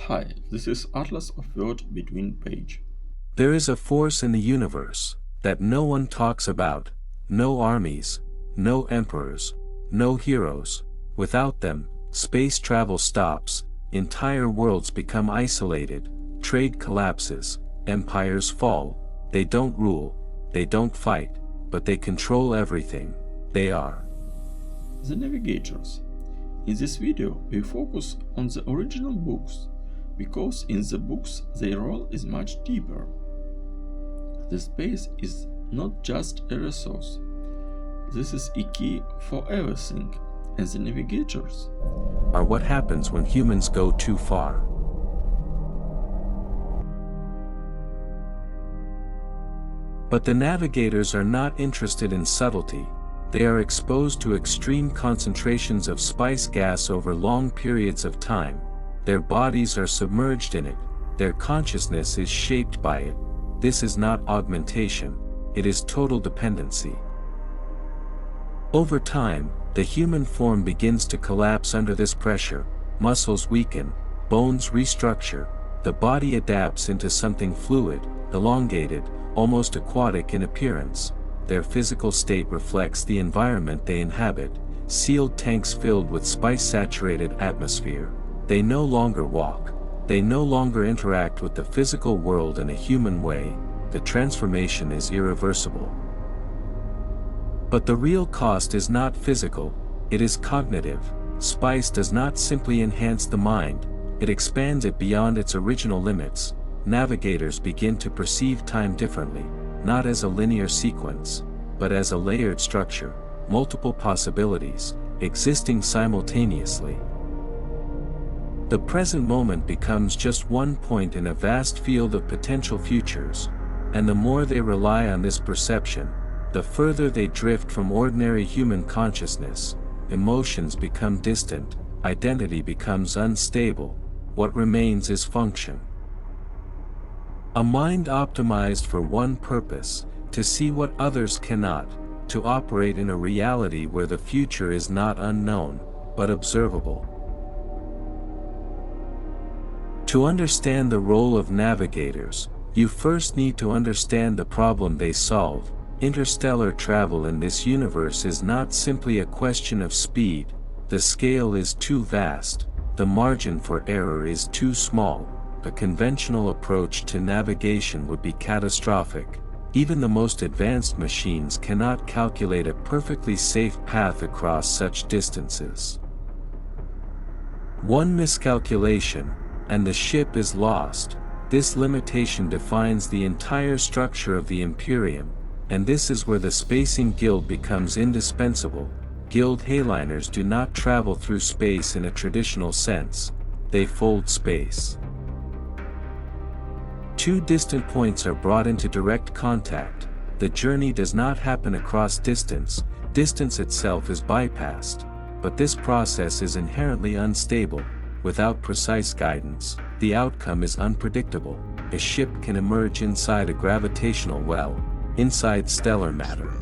Hi, this is Atlas of Word Between Page. There is a force in the universe that no one talks about, no armies, no emperors, no heroes. Without them, space travel stops, entire worlds become isolated, trade collapses, empires fall. They don't rule, they don't fight, but they control everything. They are The Navigators. In this video we focus on the original books, because in the books their role is much deeper. The space is not just a resource. This is a key for everything, and the Navigators are what happens when humans go too far. But the Navigators are not interested in subtlety. They are exposed to extreme concentrations of spice gas over long periods of time. Their bodies are submerged in it. Their consciousness is shaped by it. This is not augmentation. It is total dependency. Over time, the human form begins to collapse under this pressure. Muscles weaken, bones restructure. The body adapts into something fluid, elongated, almost aquatic in appearance. Their physical state reflects the environment they inhabit, sealed tanks filled with spice-saturated atmosphere. They no longer walk. They no longer interact with the physical world in a human way. The transformation is irreversible. But the real cost is not physical, it is cognitive. Spice does not simply enhance the mind, it expands it beyond its original limits. Navigators begin to perceive time differently, not as a linear sequence, but as a layered structure, multiple possibilities, existing simultaneously. The present moment becomes just one point in a vast field of potential futures, and the more they rely on this perception, the further they drift from ordinary human consciousness. Emotions become distant, identity becomes unstable. What remains is function. A mind optimized for one purpose, to see what others cannot, to operate in a reality where the future is not unknown, but observable. To understand the role of navigators, you first need to understand the problem they solve. Interstellar travel in this universe is not simply a question of speed. The scale is too vast, the margin for error is too small. A conventional approach to navigation would be catastrophic. Even the most advanced machines cannot calculate a perfectly safe path across such distances. One miscalculation, and the ship is lost. This limitation defines the entire structure of the Imperium, and this is where the Spacing Guild becomes indispensable. Guild hayliners do not travel through space in a traditional sense, they fold space. Two distant points are brought into direct contact. The journey does not happen across distance, distance itself is bypassed, but this process is inherently unstable. Without precise guidance, the outcome is unpredictable. A ship can emerge inside a gravitational well, inside stellar matter,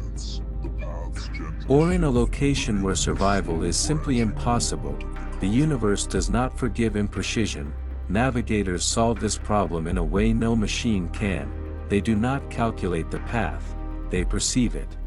or in a location where survival is simply impossible. The universe does not forgive imprecision. Navigators solve this problem in a way no machine can. They do not calculate the path, they perceive it.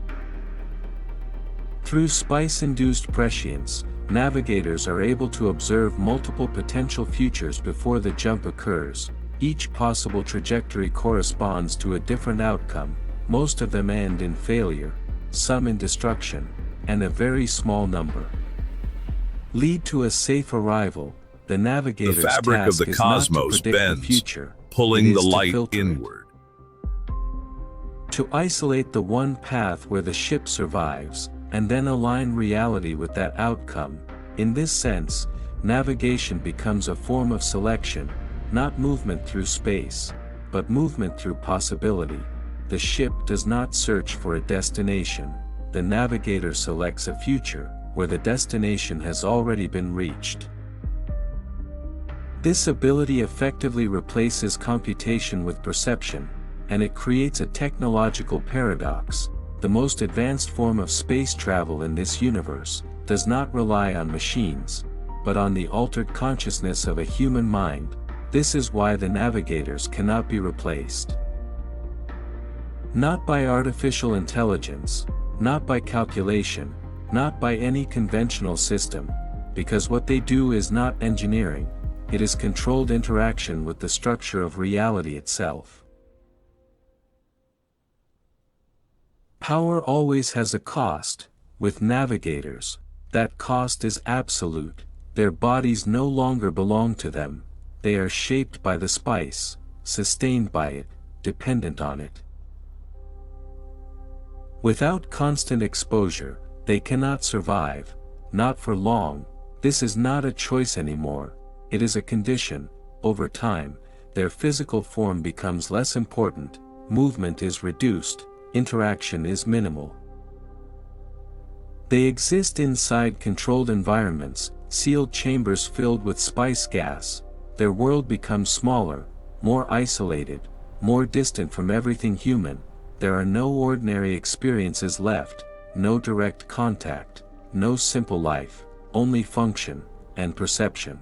Through spice-induced prescience, navigators are able to observe multiple potential futures before the jump occurs. Each possible trajectory corresponds to a different outcome. Most of them end in failure, some in destruction, and a very small number lead to a safe arrival. The navigator's The fabric of task the is not to cosmos predict the bends, future, pulling it the is to light filter it. inward. To isolate the one path where the ship survives, and then align reality with that outcome. In this sense, navigation becomes a form of selection, not movement through space, but movement through possibility. The ship does not search for a destination, the navigator selects a future, where the destination has already been reached. This ability effectively replaces computation with perception, and it creates a technological paradox. The most advanced form of space travel in this universe does not rely on machines, but on the altered consciousness of a human mind. This is why the navigators cannot be replaced. Not by artificial intelligence, not by calculation, not by any conventional system, because what they do is not engineering, it is controlled interaction with the structure of reality itself. Power always has a cost. With navigators, that cost is absolute. Their bodies no longer belong to them, they are shaped by the spice, sustained by it, dependent on it. Without constant exposure, they cannot survive, not for long. This is not a choice anymore, it is a condition. Over time, their physical form becomes less important, movement is reduced, interaction is minimal. They exist inside controlled environments, sealed chambers filled with spice gas. Their world becomes smaller, more isolated, more distant from everything human. There are no ordinary experiences left, no direct contact, no simple life, only function and perception.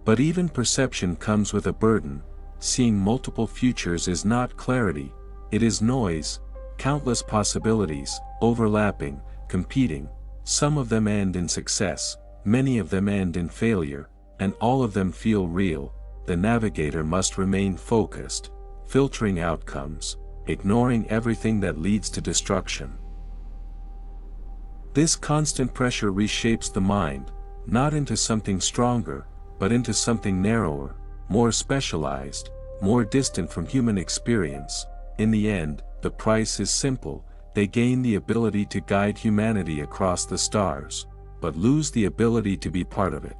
But even perception comes with a burden. Seeing multiple futures is not clarity, it is noise, countless possibilities, overlapping, competing. Some of them end in success, many of them end in failure, and all of them feel real. The navigator must remain focused, filtering outcomes, ignoring everything that leads to destruction. This constant pressure reshapes the mind, not into something stronger, but into something narrower, more specialized, more distant from human experience. In the end, the price is simple. They gain the ability to guide humanity across the stars, but lose the ability to be part of it.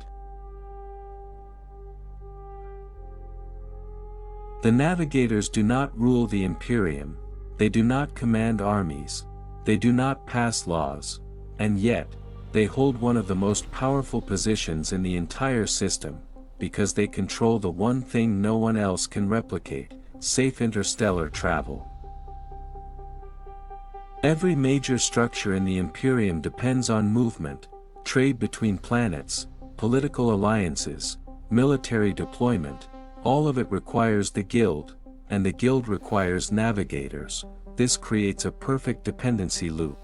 The navigators do not rule the Imperium, they do not command armies, they do not pass laws, and yet, they hold one of the most powerful positions in the entire system, because they control the one thing no one else can replicate: safe interstellar travel. Every major structure in the Imperium depends on movement, trade between planets, political alliances, military deployment. All of it requires the Guild, and the Guild requires navigators. This creates a perfect dependency loop.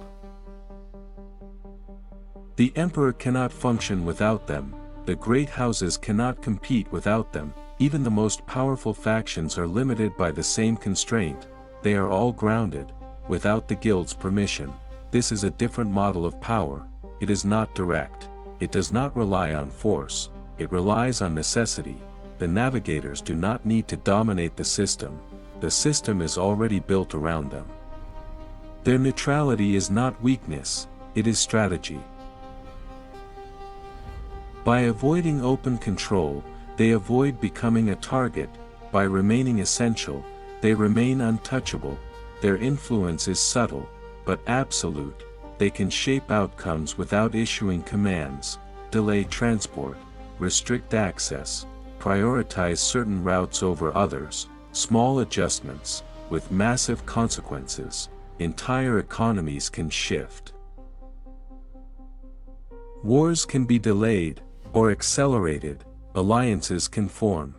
The Emperor cannot function without them, the great houses cannot compete without them, even the most powerful factions are limited by the same constraint. They are all grounded, without the Guild's permission. This is a different model of power. It is not direct, it does not rely on force, it relies on necessity. The navigators do not need to dominate the system is already built around them. Their neutrality is not weakness, it is strategy. By avoiding open control, they avoid becoming a target. By remaining essential, they remain untouchable. Their influence is subtle, but absolute. They can shape outcomes without issuing commands, delay transport, restrict access, prioritize certain routes over others. Small adjustments, with massive consequences. Entire economies can shift. Wars can be delayed, or accelerated. Alliances can form,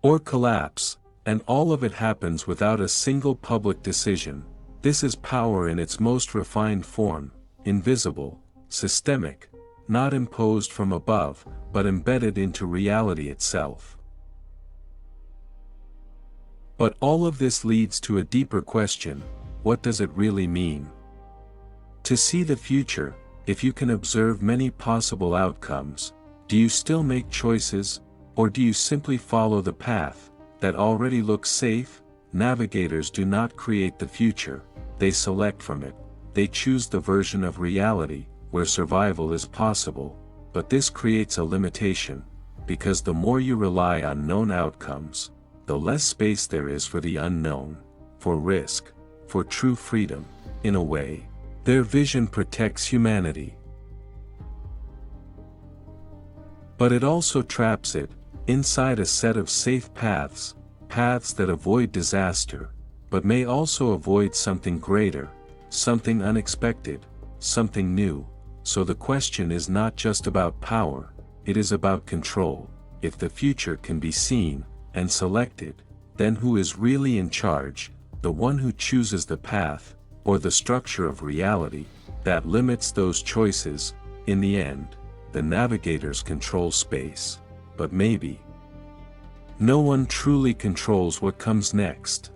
or collapse, and all of it happens without a single public decision. This is power in its most refined form, invisible, systemic, not imposed from above, but embedded into reality itself. But all of this leads to a deeper question: what does it really mean? To see the future, if you can observe many possible outcomes, do you still make choices, or do you simply follow the path that already looks safe? Navigators do not create the future, they select from it. They choose the version of reality where survival is possible, but this creates a limitation, because the more you rely on known outcomes, the less space there is for the unknown, for risk, for true freedom. In a way, their vision protects humanity. But it also traps it, inside a set of safe paths that avoid disaster, but may also avoid something greater, something unexpected, something new. So the question is not just about power, it is about control. if the future can be seen and selected, then who is really in charge, the one who chooses the path, or the structure of reality that limits those choices? In the end, the navigators control space, but maybe no one truly controls what comes next.